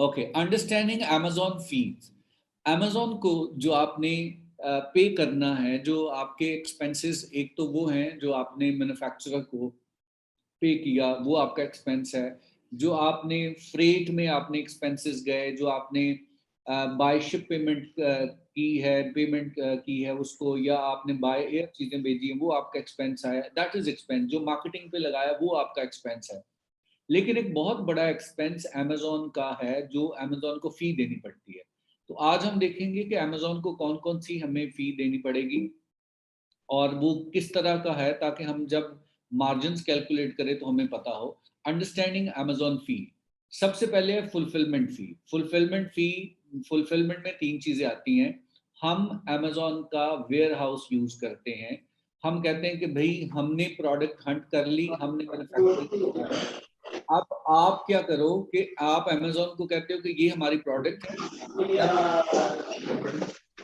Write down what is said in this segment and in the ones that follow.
Okay, understanding Amazon fees. Amazon को जो आपने पे करना है, जो आपके एक्सपेंसेस, एक तो वो हैं जो आपने मैन्युफैक्चरर को पे किया, वो आपका एक्सपेंस है। जो आपने फ्रेट में आपने एक्सपेंसेस गए, जो आपने बाय शिप पेमेंट की है, की है उसको, या आपने बाय एयर चीजें भेजी हैं, वो आपका एक्सपेंस है, दैट इज एक्सपेंस। जो मार्केटिंग पे लगाया वो आपका एक्सपेंस है। लेकिन एक बहुत बड़ा एक्सपेंस अमेजोन का है, जो अमेजोन को फी देनी पड़ती है। तो आज हम देखेंगे कि अमेजोन को कौन कौन सी हमें फी देनी पड़ेगी और वो किस तरह का है, ताकि हम जब मार्जिन कैलकुलेट करें तो हमें पता हो। अंडरस्टैंडिंग अमेजोन फी। सबसे पहले है फुलफिलमेंट फी। फुलफिलमेंट में तीन चीजें आती हैं। हम अमेजोन का वेयर हाउस यूज करते हैं। हम कहते हैं कि भाई हमने प्रोडक्ट हंट कर ली, हमने मैन्युफैक्चरिंग किया है। अब आप क्या करो कि आप अमेजोन को कहते हो कि ये हमारी प्रोडक्ट है,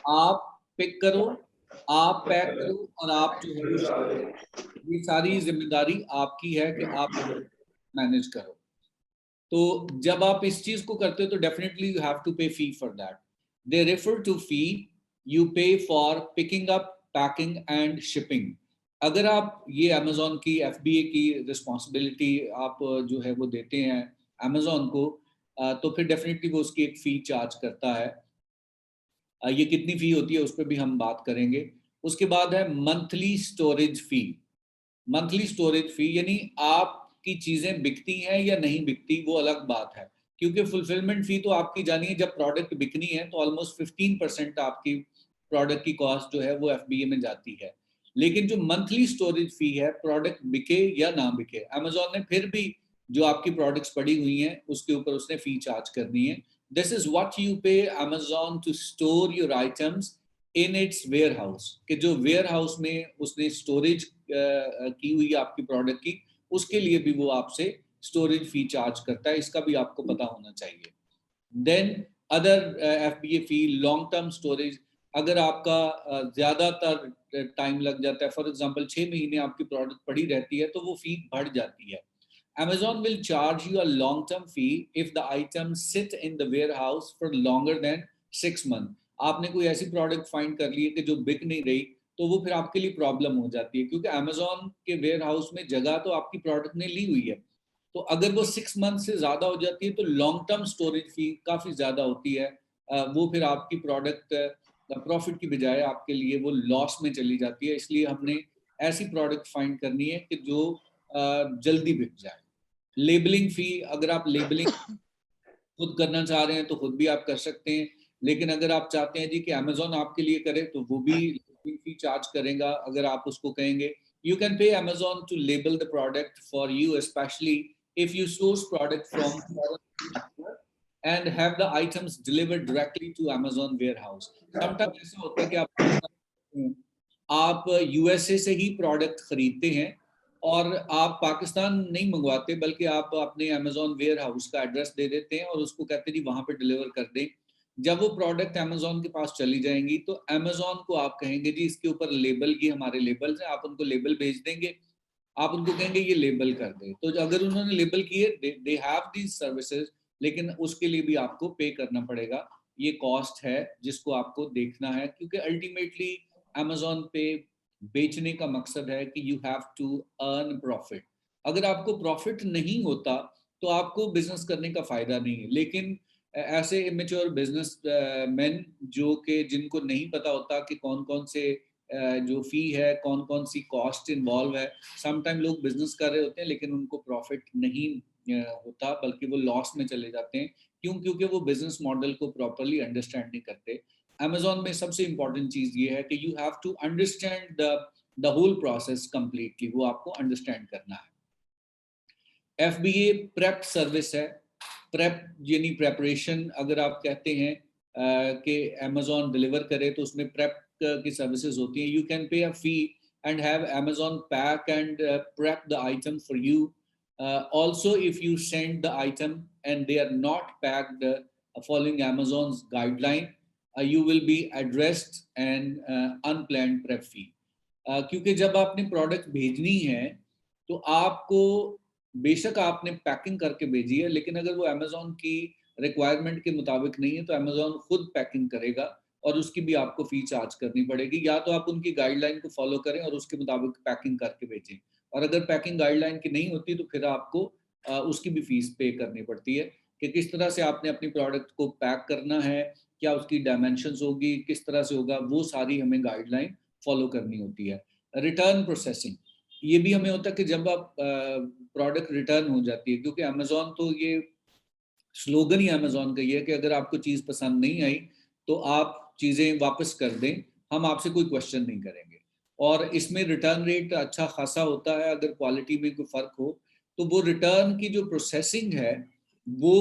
आप पिक करो, आप पैक करो और आप जो है वो ship करो। ये सारी जिम्मेदारी आपकी है कि आप मैनेज करो। तो जब आप इस चीज को करते हो तो definitely you have to pay fee for that. They refer to fee. You pay for picking up, packing and shipping. अगर आप ये अमेजोन की एफबीए की रिस्पॉन्सिबिलिटी आप जो है वो देते हैं अमेजोन को, तो फिर डेफिनेटली वो उसकी एक फी चार्ज करता है। ये कितनी फी होती है उस पर भी हम बात करेंगे। उसके बाद है मंथली स्टोरेज फी। मंथली स्टोरेज फी यानी आपकी चीजें बिकती हैं या नहीं बिकती, वो अलग बात है। क्योंकि फुलफिलमेंट फी तो आपकी जानी है, जब प्रोडक्ट बिकनी है तो ऑलमोस्ट 15% आपकी प्रोडक्ट की कॉस्ट जो है वो एफबीए में जाती है। लेकिन जो मंथली स्टोरेज फी है, प्रोडक्ट बिके या ना बिके, अमेजोन ने फिर भी जो आपकी प्रोडक्ट्स पड़ी हुई हैं उसके ऊपर उसने फी चार्ज करनी है। This is what you pay Amazon to store your items in its warehouse. कि जो वेयर हाउस में उसने स्टोरेज की हुई आपकी प्रोडक्ट की, उसके लिए भी वो आपसे स्टोरेज फी चार्ज करता है। इसका भी आपको पता होना चाहिए। देन अदर एफबीए फी, लॉन्ग टर्म स्टोरेज। अगर आपका ज्यादातर टाइम लग जाता है, फॉर एग्जांपल 6 महीने आपकी प्रोडक्ट पड़ी रहती है, तो वो फी बढ़ जाती है। Amazon will charge you a long-term fee if the items sit in the warehouse for longer than 6 months. आपने कोई ऐसी प्रोडक्ट फाइंड कर ली है कि जो बिक नहीं रही, तो वो फिर आपके लिए प्रॉब्लम हो जाती है, क्योंकि Amazon के वेयर हाउस में जगह तो आपकी प्रोडक्ट ने ली हुई है। तो अगर वो 6 मंथ से ज्यादा हो जाती है तो लॉन्ग टर्म स्टोरेज फी काफी ज्यादा होती है। वो फिर आपकी प्रोडक्ट प्रॉफिट की बजाय आपके लिए वो लॉस में चली जाती है। इसलिए हमने ऐसी प्रोडक्ट फाइंड करनी है कि जो जल्दी बिक जाए। लेबलिंग फी, अगर आप लेबलिंग खुद करना चाह रहे हैं तो खुद भी आप कर सकते हैं। लेकिन अगर आप चाहते हैं जी कि अमेजोन आपके लिए करे, तो वो भी लेबलिंग फी चार्ज करेगा अगर आप उसको कहेंगे। You can pay Amazon to label the product for you, specially if you source product from foreign manufacturer and have the items delivered directly to Amazon warehouse. Sometimes ऐसा होता है कि आप यूएसए से ही प्रोडक्ट खरीदते हैं और आप पाकिस्तान नहीं मंगवाते, बल्कि आप अपने अमेजोन वेयर हाउस का एड्रेस दे देते हैं और उसको कहते हैं जी वहां पे डिलीवर कर दें। जब वो प्रोडक्ट अमेजोन के पास चली जाएंगी तो अमेजोन को आप कहेंगे जी इसके ऊपर लेबल की हमारे लेबल्स हैं, आप उनको लेबल भेज देंगे। आप उनको कहेंगे ये लेबल कर दे, तो अगर उन्होंने लेबल किए, दे हैव दीज सर्विसेज, लेकिन उसके लिए भी आपको पे करना पड़ेगा। ये कॉस्ट है जिसको आपको देखना है, क्योंकि अल्टीमेटली अमेजोन पे बेचने का मकसद है कि you have to earn profit. अगर आपको प्रॉफिट नहीं होता तो आपको बिजनेस करने का फायदा नहीं है। लेकिन ऐसे इमेच्योर बिजनेस मैन जो कि जिनको नहीं पता होता कि कौन कौन से जो फी है, कौन कौन सी कॉस्ट इन्वॉल्व है। समटाइम लोग बिजनेस कर रहे होते हैं लेकिन उनको प्रॉफिट नहीं होता, बल्कि वो लॉस में चले जाते हैं। क्यों? क्योंकि वो बिजनेस मॉडल को प्रॉपरली अंडरस्टैंड नहीं करते। अमेजोन में सबसे इंपॉर्टेंट चीज ये है कि you have to understand the whole process completely, वो आपको अंडरस्टैंड करना है। एफबीए प्रेप सर्विस है। प्रेप यानी प्रेपरेशन। अगर आप कहते हैं कि अमेजोन डिलीवर करे तो उसमें प्रेप की सर्विसेज होती हैं। यू कैन पे अ fee and have Amazon pack and prep the item for you. Also, if you send the item and they are not packed following Amazon's guideline, you will be addressed an unplanned prep fee. क्योंकि जब आपने product भेजनी है तो आपको, बेशक आपने packing करके भेजी है, लेकिन अगर वो अमेजोन की रिक्वायरमेंट के मुताबिक नहीं है तो अमेजोन खुद पैकिंग करेगा और उसकी भी आपको फी चार्ज करनी पड़ेगी। या तो आप उनकी गाइडलाइन को फॉलो करें और उसके मुताबिक पैकिंग करके भेजें, और अगर पैकिंग गाइडलाइन की नहीं होती तो फिर आपको उसकी भी फीस पे करनी पड़ती है कि किस तरह से आपने अपनी प्रोडक्ट को पैक करना है, क्या उसकी डायमेंशंस होगी, किस तरह से होगा, वो सारी हमें गाइडलाइन फॉलो करनी होती है। रिटर्न प्रोसेसिंग, ये भी हमें होता है कि जब आप प्रोडक्ट रिटर्न हो जाती है, क्योंकि अमेजोन तो ये स्लोगन ही अमेजोन का ये है कि अगर आपको चीज़ पसंद नहीं आई तो आप चीज़ें वापस कर दें, हम आपसे कोई क्वेश्चन नहीं करेंगे। और इसमें रिटर्न रेट अच्छा खासा होता है, अगर क्वालिटी में कोई फ़र्क हो तो वो रिटर्न की जो प्रोसेसिंग है वो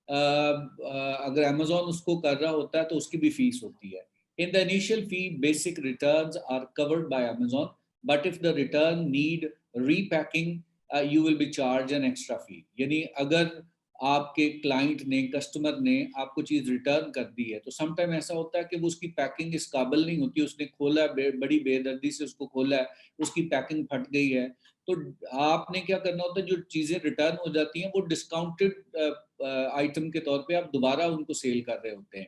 अगर अमेजोन उसको कर रहा होता है तो उसकी भी फीस होती है। In the initial fee basic returns are covered by Amazon, but if the return need repacking you will be charge an extra fee. यानी अगर आपके क्लाइंट ने, कस्टमर ने आपको चीज़ रिटर्न कर दी है तो समटाइम ऐसा होता है कि वो उसकी पैकिंग इस काबिल नहीं होती, उसने खोला है, बड़ी बेदर्दी से उसको खोला है, उसकी पैकिंग फट गई है, तो आपने क्या करना होता है, जो चीज़ें रिटर्न हो जाती हैं वो डिस्काउंटेड आइटम के तौर पे आप दोबारा उनको सेल कर रहे होते हैं,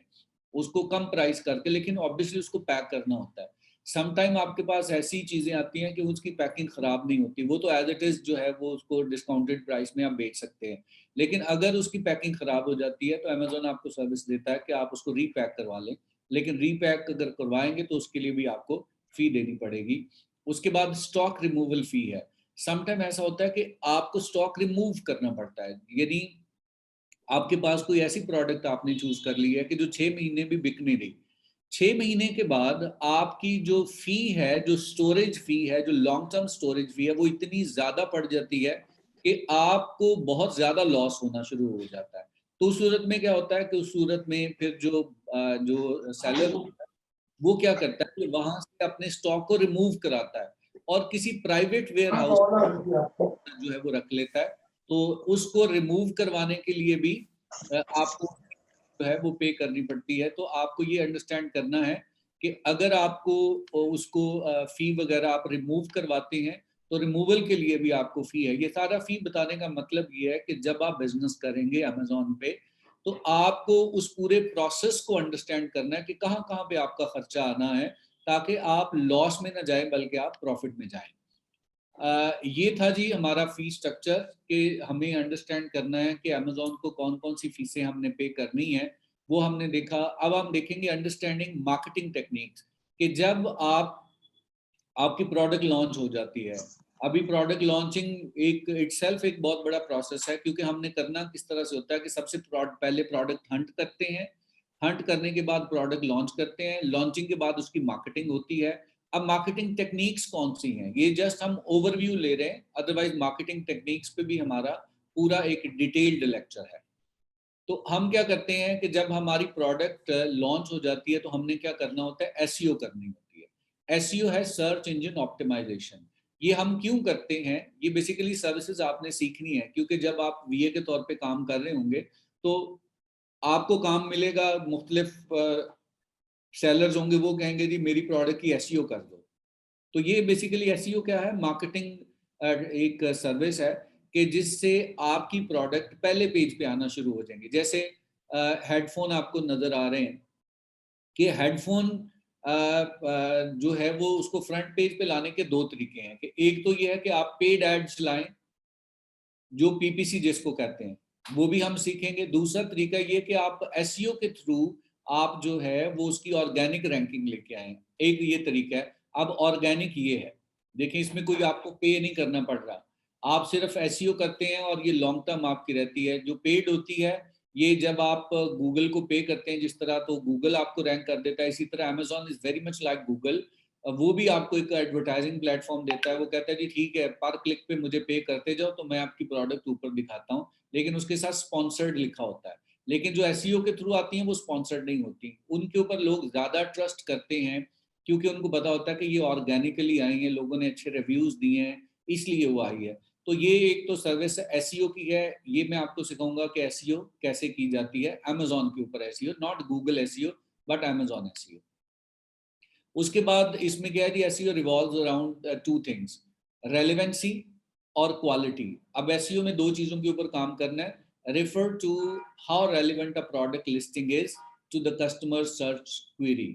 उसको कम प्राइस करके, लेकिन ऑब्वियसली उसको पैक करना होता है। समटाइम आपके पास ऐसी चीज़ें आती हैं कि उसकी पैकिंग ख़राब नहीं होती, वो तो एज इट इज़ जो है वो उसको डिस्काउंटेड प्राइस में आप बेच सकते हैं। लेकिन अगर उसकी पैकिंग ख़राब हो जाती है तो अमेज़न आपको सर्विस देता है कि आप उसको रीपैक करवा लें, लेकिन रीपैक अगर करवाएंगे तो उसके लिए भी आपको फ़ी देनी पड़ेगी। उसके बाद स्टॉक रिमूवल फ़ी है। समटाइम ऐसा होता है कि आपको स्टॉक रिमूव करना पड़ता है, यानी आपके पास कोई ऐसी प्रोडक्ट आपने चूज कर ली है कि जो 6 महीने भी बिक नहीं रही, 6 महीने के बाद आपकी जो फी है, जो स्टोरेज फी है, जो लॉन्ग टर्म स्टोरेज फी है, वो इतनी ज्यादा पड़ जाती है कि आपको बहुत ज्यादा लॉस होना शुरू हो जाता है। तो उस सूरत में क्या होता है कि उस सूरत में फिर जो सेलर होता है वो क्या करता है कि वहां से अपने स्टॉक को रिमूव कराता है और किसी प्राइवेट वेयर हाउस जो है वो रख लेता है। तो उसको रिमूव करवाने के लिए भी आपको जो है वो पे करनी पड़ती है। तो आपको ये अंडरस्टैंड करना है कि अगर आपको उसको फी वगैरह आप रिमूव करवाते हैं तो रिमूवल के लिए भी आपको फी है। ये सारा फी बताने का मतलब ये है कि जब आप बिजनेस करेंगे अमेजोन पे तो आपको उस पूरे प्रोसेस को अंडरस्टैंड करना है कि कहाँ कहाँ पे आपका खर्चा आना है, ताकि आप लॉस में ना जाए बल्कि आप प्रॉफिट में जाएं। ये था जी हमारा फी स्ट्रक्चर कि हमें अंडरस्टैंड करना है कि अमेजोन को कौन कौन सी फीसें हमने पे करनी है, वो हमने देखा। अब हम देखेंगे अंडरस्टैंडिंग मार्केटिंग टेक्निक्स, कि जब आपकी प्रोडक्ट लॉन्च हो जाती है। अभी प्रोडक्ट लॉन्चिंग एक इटसेल्फ एक बहुत बड़ा प्रोसेस है, क्योंकि हमने करना किस तरह से होता है कि सबसे पहले प्रोडक्ट हंट करते हैं, हंट करने के बाद प्रोडक्ट लॉन्च करते हैं, लॉन्चिंग के बाद उसकी मार्केटिंग होती है। अब मार्केटिंग टेक्निक्स कौन सी हैं, ये जस्ट हम ओवरव्यू ले रहे हैं, अदरवाइज मार्केटिंग टेक्निक्स पे भी हमारा पूरा एक डिटेल्ड लेक्चर है। तो हम क्या करते हैं कि जब हमारी प्रोडक्ट लॉन्च हो जाती है तो हमने क्या करना होता है, एसईओ करनी होती है। एसईओ है सर्च इंजन ऑप्टिमाइजेशन। ये हम क्यों करते हैं, ये बेसिकली सर्विसेज आपने सीखनी है, क्योंकि जब आप वीए के तौर पे काम कर रहे होंगे तो आपको काम मिलेगा, मुख्तलिफ सेलर्स होंगे, वो कहेंगे जी मेरी प्रोडक्ट की एसईओ कर दो। तो ये बेसिकली एसईओ क्या है, मार्केटिंग एक सर्विस है कि जिससे आपकी प्रोडक्ट पहले पेज पे आना शुरू हो जाएंगे। जैसे हेडफोन आपको नजर आ रहे हैं कि हेडफोन जो है वो उसको फ्रंट पेज पे लाने के दो तरीके हैं, कि एक तो ये है कि आप पेड एड्स लाएं, जो पीपीसी जिसको कहते हैं, वो भी हम सीखेंगे। दूसरा तरीका ये कि आप एसईओ के थ्रू आप जो है वो उसकी ऑर्गेनिक रैंकिंग लेके आए, एक ये तरीका है। अब ऑर्गेनिक ये है, देखिए इसमें कोई आपको पे नहीं करना पड़ रहा, आप सिर्फ एसईओ करते हैं और ये लॉन्ग टर्म आपकी रहती है। जो पेड होती है ये जब आप गूगल को पे करते हैं जिस तरह, तो गूगल आपको रैंक कर देता है, इसी तरह Amazon is very much like Google, वो भी आपको एक एडवर्टाइजिंग प्लेटफॉर्म देता है। वो कहता है जी ठीक है, पर क्लिक पे मुझे पे करते जाओ तो मैं आपकी प्रोडक्ट ऊपर दिखाता हूँ, लेकिन उसके साथ स्पॉन्सर्ड लिखा होता है। लेकिन जो एसईओ के थ्रू आती हैं वो स्पॉन्सर्ड नहीं होती, उनके ऊपर लोग ज्यादा ट्रस्ट करते हैं, क्योंकि उनको पता होता है कि ये ऑर्गेनिकली आई है, लोगों ने अच्छे रिव्यूज दिए हैं, इसलिए वो आई है। तो ये एक तो सर्विस एसईओ की है, ये मैं आपको सिखाऊंगा कि एसईओ कैसे की जाती है अमेजोन के ऊपर। SEO not Google SEO but Amazon SEO. उसके बाद इसमें क्या है कि SEO revolves around two things, relevancy और क्वालिटी। अब एसईओ में दो चीजों के ऊपर काम करना है, refer to how relevant a product listing is to the customer search query.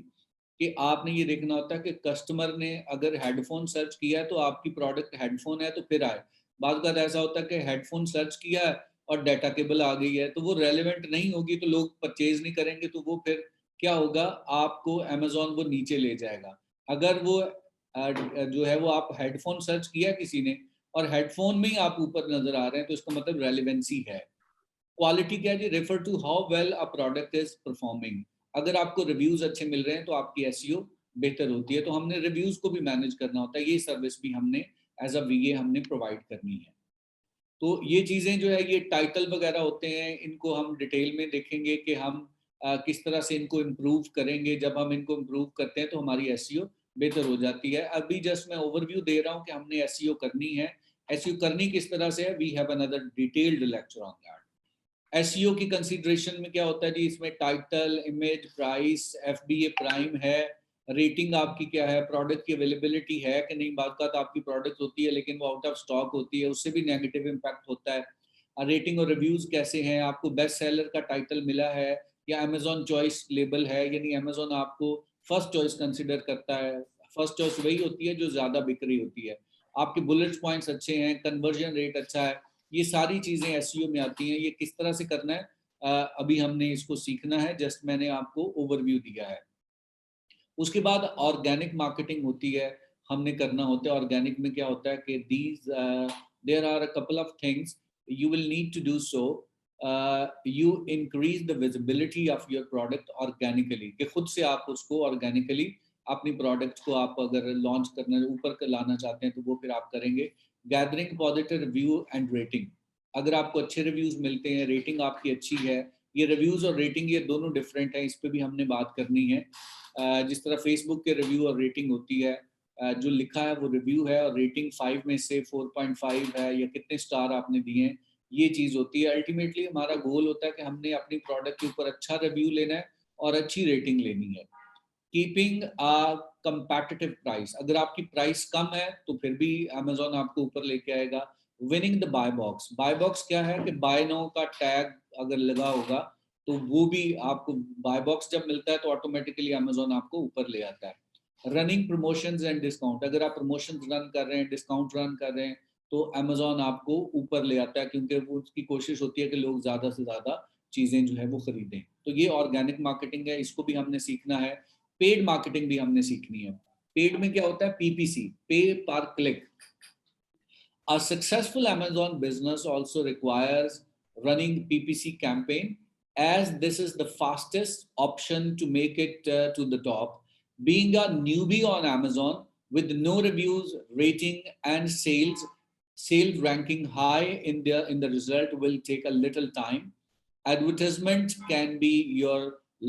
कि आपने ये देखना होता है कि कस्टमर ने अगर हेडफोन सर्च किया है तो आपकी प्रोडक्ट हेडफोन है तो फिर आए। बाद का ऐसा होता है कि हेडफोन सर्च किया है और डाटा केबल आ गई है तो वो रेलेवेंट नहीं होगी तो लोग परचेज नहीं करेंगे, तो वो फिर क्या होगा, आपको अमेजोन वो नीचे ले जाएगा। अगर वो जो है वो आप हेडफोन सर्च किया किसी ने और हेडफोन में ही आप ऊपर नजर आ रहे हैं तो इसका मतलब रेलिवेंसी है। क्वालिटी क्या है जी, refer to how well a product is performing. अगर आपको रिव्यूज अच्छे मिल रहे हैं तो आपकी एसईओ बेहतर होती है, तो हमने रिव्यूज को भी मैनेज करना होता है, ये सर्विस भी हमने एज अ वीए हमने प्रोवाइड करनी है। तो ये चीज़ें जो है ये टाइटल वगैरह होते हैं, इनको हम डिटेल में देखेंगे कि हम किस तरह से इनको इम्प्रूव करेंगे। जब हम इनको इम्प्रूव करते हैं तो हमारी एसईओ बेहतर हो जाती है। अभी जस्ट मैं ओवरव्यू दे रहा हूँ कि हमने एसईओ करनी है। एसईओ करनी किस तरह से है, we have another detailed lecture on that. SEO की कंसीडरेशन में क्या होता है जी, इसमें title, image, price, FBA prime है, रेटिंग आपकी क्या है, प्रोडक्ट की अवेलेबिलिटी है कि नहीं। बात का तो आपकी प्रोडक्ट होती है लेकिन वो आउट ऑफ स्टॉक होती है, उससे भी नेगेटिव इम्पैक्ट होता है। रेटिंग और रिव्यूज कैसे हैं, आपको बेस्ट सेलर का टाइटल मिला है या अमेजोन चॉइस लेबल है, यानी अमेजोन आपको फर्स्ट चॉइस कंसिडर करता है। फर्स्ट चॉइस वही होती है जो ज्यादा बिक रही होती है। आपके बुलेट पॉइंट्स अच्छे हैं, कन्वर्जन रेट अच्छा है, ये सारी चीजें एसईओ में आती हैं। ये किस तरह से करना है अभी हमने इसको सीखना है, जस्ट मैंने आपको ओवरव्यू दिया है। उसके बाद ऑर्गेनिक मार्केटिंग होती है, हमने करना होता है। ऑर्गेनिक में क्या होता है कि these there are a couple of things you will need to do. So you increase the visibility of your product organically, कि खुद से आप उसको ऑर्गेनिकली अपनी प्रोडक्ट को आप अगर लॉन्च करना ऊपर लाना चाहते हैं तो वो फिर आप करेंगे। Gathering positive review and rating, अगर आपको अच्छे रिव्यूज मिलते हैं, रेटिंग आपकी अच्छी है, ये रिव्यूज और रेटिंग ये दोनों डिफरेंट है, इस पर भी हमने बात करनी है। जिस तरह फेसबुक के रिव्यू और रेटिंग होती है, जो लिखा है वो रिव्यू है और रेटिंग 5 में से 4.5 है या कितने स्टार आपने दिए हैं, ये चीज़ होती है। अल्टीमेटली हमारा गोल होता है कि हमने अपनी प्रोडक्ट के ऊपर अच्छा रिव्यू लेना है और अच्छी रेटिंग लेनी है। कीपिंग अ कंपैटिटिव प्राइस, अगर आपकी प्राइस कम है तो फिर भी अमेजोन आपको ऊपर लेके आएगा। Winning the buy box, buy box क्या है कि बाय नाउ का टैग अगर लगा होगा तो वो भी आपको बाय बॉक्स जब मिलता है तो ऑटोमेटिकली अमेजोन आपको ऊपर ले आता है। रनिंग प्रमोशंस एंड डिस्काउंट, अगर आप प्रमोशंस रन कर रहे हैं, डिस्काउंट रन कर रहे हैं तो अमेजोन आपको ऊपर ले आता है, क्योंकि वो उसकी कोशिश होती है कि लोग ज्यादा से ज्यादा चीजें जो है वो खरीदें। तो ये ऑर्गेनिक मार्केटिंग है, इसको भी हमने सीखना है। पेड मार्केटिंग भी हमने सीखनी है। पेड में क्या होता है, पीपीसी, पे पर click. A successful Amazon business also requires running PPC campaign, as this is the fastest option to make it to the top. Being a newbie on Amazon with no reviews, rating, and sales ranking high in the result will take a little time. Advertisement can be your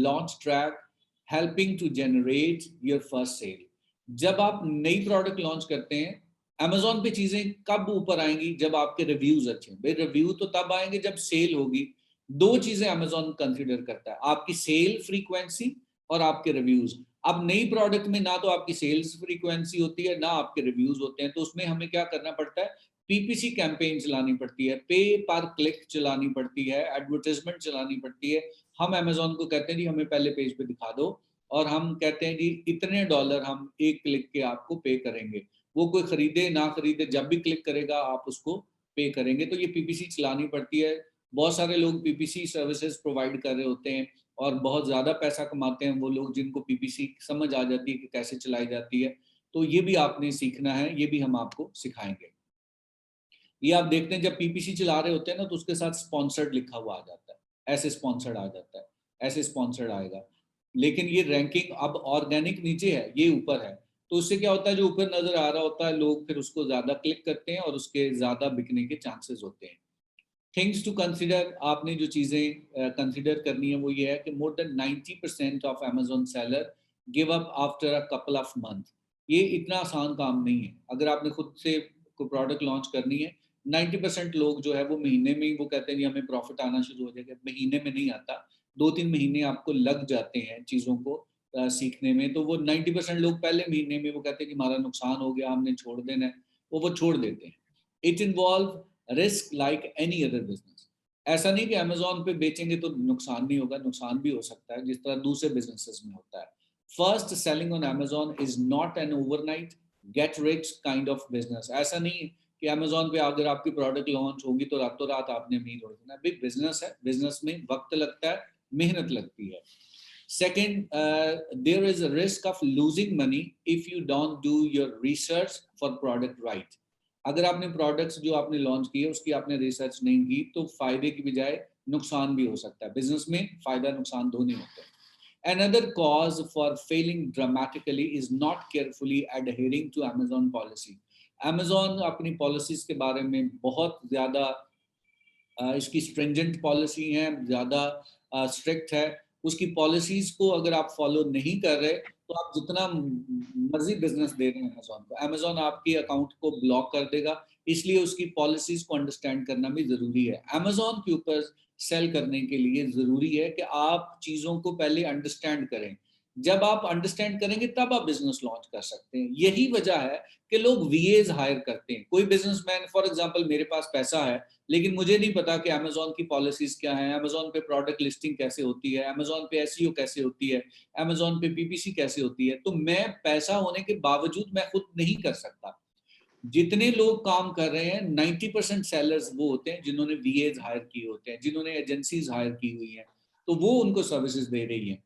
launch track, helping to generate your first sale. जब आप नई product launch करते हैं, Amazon पे चीजें कब ऊपर आएंगी, जब आपके रिव्यूज अच्छे। भाई रिव्यू तो तब आएंगे जब सेल होगी। दो चीजें अमेजोन कंसीडर करता है, आपकी सेल फ्रीक्वेंसी और आपके रिव्यूज। अब नई प्रोडक्ट में ना तो आपकी सेल्स फ्रीक्वेंसी होती है ना आपके रिव्यूज होते हैं, तो उसमें हमें क्या करना पड़ता है, पीपीसी कैंपेन चलानी पड़ती है, पे पर क्लिक चलानी पड़ती है, एडवर्टाइजमेंट चलानी पड़ती है। हम अमेजोन को कहते हैं जी हमें पहले पेज पे दिखा दो, और हम कहते हैं जी इतने डॉलर हम एक क्लिक के आपको पे करेंगे। वो कोई खरीदे ना खरीदे, जब भी क्लिक करेगा आप उसको पे करेंगे। तो ये पीपीसी चलानी पड़ती है। बहुत सारे लोग पीपीसी सर्विसेज प्रोवाइड कर रहे होते हैं और बहुत ज़्यादा पैसा कमाते हैं वो लोग, जिनको पीपीसी समझ आ जाती है कि कैसे चलाई जाती है। तो ये भी आपने सीखना है, ये भी हम आपको सिखाएंगे। ये आप देखते हैं जब पीपीसी चला रहे होते हैं ना तो उसके साथ स्पॉन्सर्ड लिखा हुआ आ जाता है, ऐसे स्पॉन्सर्ड आ जाता है, ऐसे स्पॉन्सर्ड आएगा। लेकिन ये रैंकिंग अब ऑर्गेनिक नीचे है, ये ऊपर है, तो उससे क्या होता है, जो ऊपर नजर आ रहा होता है लोग फिर उसको ज्यादा क्लिक करते हैं और उसके ज्यादा बिकने के चांसेस होते हैं। थिंग्स टू कंसिडर, आपने जो चीजें कंसिडर करनी है वो ये है कि more than 90% of Amazon seller give up after a couple of month. ये इतना आसान काम नहीं है। अगर आपने खुद से कोई प्रोडक्ट लॉन्च करनी है, 90% लोग जो है वो महीने में ही वो कहते हैं जी हमें प्रॉफिट आना शुरू हो जाएगा। महीने में नहीं आता, 2-3 महीने आपको लग जाते हैं चीज़ों को सीखने में। तो वो 90% लोग पहले महीने में वो कहते हैं कि हमारा नुकसान हो गया, हमने छोड़ देना है, वो छोड़ देते हैं। It involve risk like any other business. ऐसा नहीं कि अमेजोन पे बेचेंगे तो नुकसान नहीं होगा, नुकसान भी हो सकता है, जिस तरह दूसरे बिजनेसेस में होता है. First, selling on Amazon is not an overnight get rich kind of business. ऐसा नहीं कि अमेजोन पे अगर आपकी प्रोडक्ट लॉन्च होगी तो रातों रात आपने अमीर हो जाना. भाई बिजनेस है, बिजनेस में वक्त लगता है, मेहनत लगती है. Second, there is a risk of losing money if you don't do your research for product right. अगर आपने प्रोडक्ट्स जो आपने लॉन्च किए उसकी आपने रिसर्च नहीं की तो फायदे की बजाय नुकसान भी हो सकता है. बिजनेस में फायदा नुकसान दोनों होते हैं. Another cause for failing dramatically is not carefully adhering to Amazon policy. Amazon अपनी पॉलिसीज के बारे में बहुत ज़्यादा इसकी स्ट्रिंजेंट पॉलिसी है, ज़्यादा स्ट्रिक्ट है. उसकी पॉलिसीज को अगर आप फॉलो नहीं कर रहे तो आप जितना मर्जी बिजनेस दे रहे हैं अमेजोन को, अमेजोन आपके अकाउंट को ब्लॉक कर देगा. इसलिए उसकी पॉलिसीज को अंडरस्टैंड करना भी जरूरी है. अमेजोन के ऊपर सेल करने के लिए जरूरी है कि आप चीजों को पहले अंडरस्टैंड करें. जब आप अंडरस्टैंड करेंगे तब आप बिजनेस लॉन्च कर सकते हैं. यही वजह है कि लोग वीएज हायर करते हैं. कोई बिजनेसमैन, फॉर एग्जांपल मेरे पास पैसा है लेकिन मुझे नहीं पता कि अमेजोन की पॉलिसीज क्या है, अमेजोन पे प्रोडक्ट लिस्टिंग कैसे होती है, अमेजोन पे एसईओ कैसे होती है, अमेजोन पे पीपीसी कैसे होती है, तो मैं पैसा होने के बावजूद मैं खुद नहीं कर सकता. जितने लोग काम कर रहे हैं 90% सेलर्स वो होते हैं जिन्होंने वीएज हायर किए होते हैं, जिन्होंने एजेंसीज हायर की हुई हैं, तो वो उनको सर्विसेज दे रही हैं.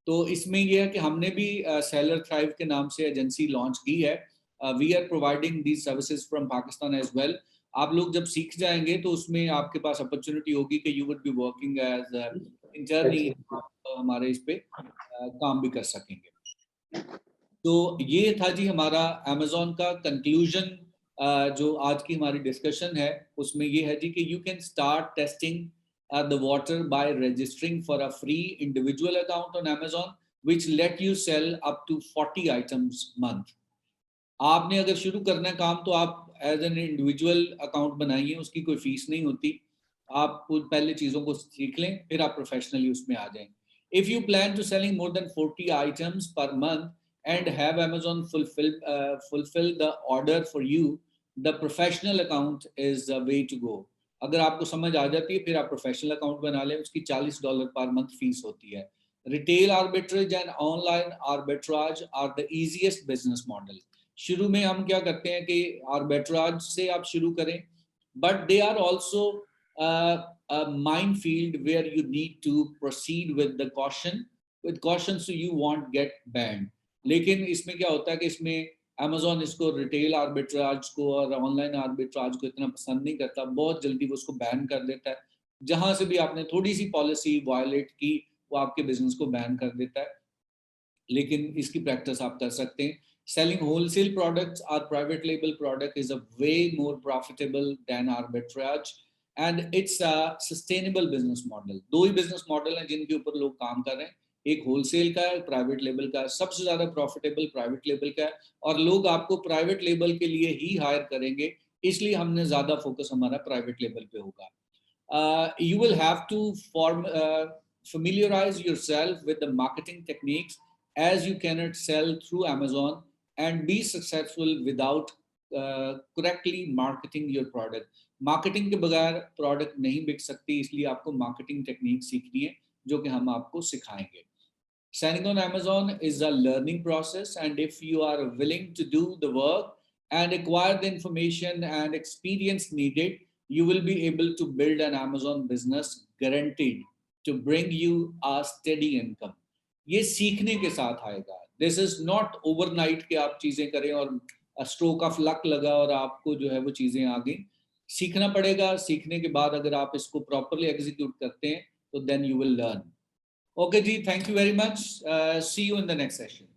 तो इसमें यह है कि हमने भी सेलर थ्राइव के नाम से एजेंसी लॉन्च की है. We are providing these services from Pakistan as well. आप लोग जब सीख जाएंगे तो उसमें आपके पास अपॉर्चुनिटी होगी कि you would be working as internee, हमारे इस पे काम भी कर सकेंगे. तो ये था जी हमारा अमेजोन का कंक्लूजन. जो आज की हमारी डिस्कशन है उसमें ये है जी कि you can start testing the water by registering for a free individual account on Amazon which let you sell up to 40 items month. आपने अगर शुरू करना है काम तो आप एज एन इंडिविजुअल अकाउंट बनाइए, उसकी कोई फीस नहीं होती. आप पहले चीज़ों को सीख लें फिर आप प्रोफेशनली उसमें आ जाएं. If you plan to selling more than 40 items per month and have Amazon fulfill the order for you, the professional account is the way to go. अगर आपको समझ आ जाती है फिर आप प्रोफेशनल अकाउंट बना लें. उसकी $40 पर मंथ फीस होती है. Retail arbitrage and online arbitrage are the easiest business model. शुरू में हम क्या करते हैं कि आर्बिट्राज से आप शुरू करें, but they are also a minefield where you need to proceed with the caution so you won't get banned. लेकिन इसमें क्या होता है कि इसमें अमेजोन इसको रिटेल आर्बिट्राज को और ऑनलाइन आर्बिट्राज को इतना पसंद नहीं करता. बहुत जल्दी वो उसको बैन कर देता है. जहां से भी आपने थोड़ी सी पॉलिसी वायलेट की वो आपके बिजनेस को बैन कर देता है. लेकिन इसकी प्रैक्टिस आप कर सकते हैं. Selling wholesale products or private label product is a way more profitable than arbitrage and it's a sustainable business model. दो ही बिजनेस मॉडल हैं जिनके ऊपर लोग काम कर रहे हैं. एक होलसेल का है, प्राइवेट लेबल का. सबसे ज्यादा प्रॉफिटेबल प्राइवेट लेबल का है और लोग आपको प्राइवेट लेबल के लिए ही हायर करेंगे. इसलिए हमने ज्यादा फोकस हमारा प्राइवेट लेबल पे होगा. You will have to familiarize yourself with the marketing techniques as you cannot sell through Amazon and be successful without correctly marketing your product. Marketing के बगैर प्रोडक्ट नहीं बिक सकती, इसलिए आपको मार्केटिंग टेक्निक सीखनी है जो कि हम आपको सिखाएंगे. Selling on Amazon is a learning process and if you are willing to do the work and acquire the information and experience needed, you will be able to build an Amazon business guaranteed to bring you a steady income. ये सीखने के साथ आएगा. This is not overnight कि आप चीजें करें और स्ट्रोक ऑफ लक लगा और आपको जो है वो चीजें आ गई. सीखना पड़ेगा. सीखने के बाद अगर आप इसको प्रॉपरली एग्जीक्यूट करते हैं तो then you will learn. Okay, Ji, thank you very much. See you in the next session.